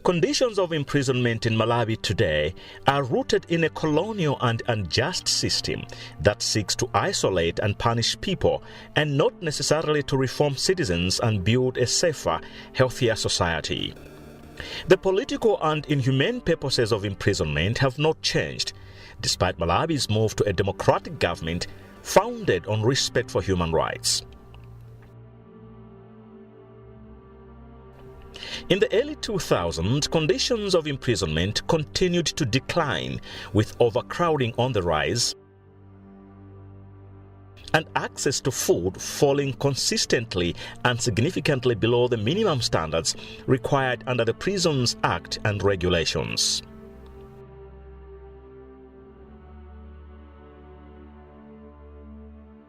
Conditions of imprisonment in Malawi today are rooted in a colonial and unjust system that seeks to isolate and punish people and not necessarily to reform citizens and build a safer, healthier society. The political and inhumane purposes of imprisonment have not changed, despite Malawi's move to a democratic government founded on respect for human rights. In the early 2000s, conditions of imprisonment continued to decline, with overcrowding on the rise and access to food falling consistently and significantly below the minimum standards required under the Prisons Act and regulations.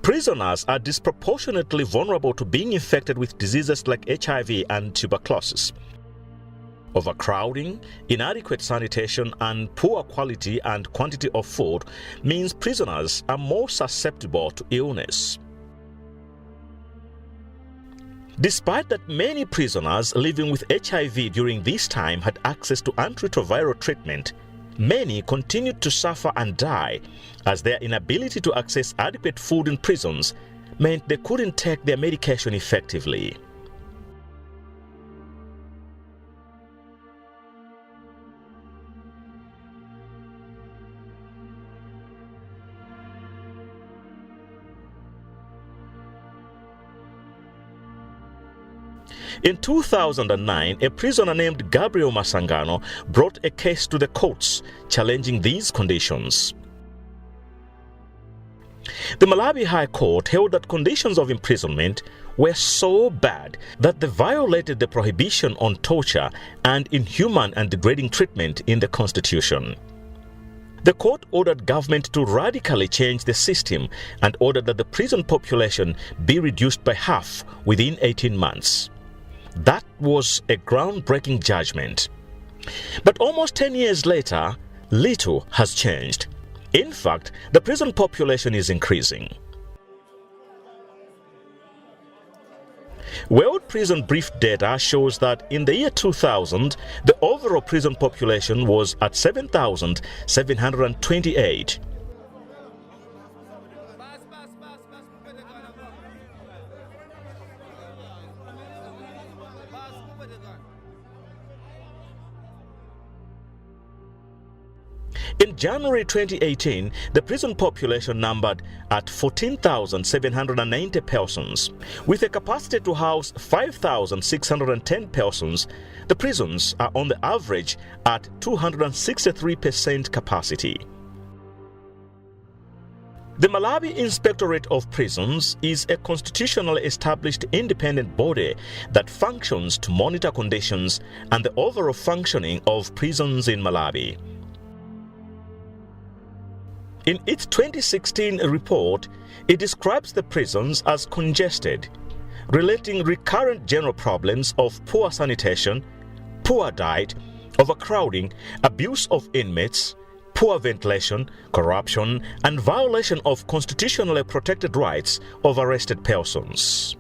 Prisoners are disproportionately vulnerable to being infected with diseases like HIV and tuberculosis. Overcrowding, inadequate sanitation, and poor quality and quantity of food means prisoners are more susceptible to illness. Despite that many prisoners living with HIV during this time had access to antiretroviral treatment, many continued to suffer and die as their inability to access adequate food in prisons meant they couldn't take their medication effectively. In 2009, a prisoner named Gabriel Masangano brought a case to the courts challenging these conditions. The Malawi High Court held that conditions of imprisonment were so bad that they violated the prohibition on torture and inhuman and degrading treatment in the Constitution. The court ordered government to radically change the system and ordered that the prison population be reduced by half within 18 months. That was a groundbreaking judgment. But almost 10 years later, little has changed. In fact, the prison population is increasing. World Prison Brief data shows that in the year 2000, the overall prison population was at 7,728. In January 2018, the prison population numbered at 14,790 persons. With a capacity to house 5,610 persons, the prisons are on the average at 263% capacity. The Malawi Inspectorate of Prisons is a constitutionally established independent body that functions to monitor conditions and the overall functioning of prisons in Malawi. In its 2016 report, it describes the prisons as congested, relating recurrent general problems of poor sanitation, poor diet, overcrowding, abuse of inmates, poor ventilation, corruption, and violation of constitutionally protected rights of arrested persons.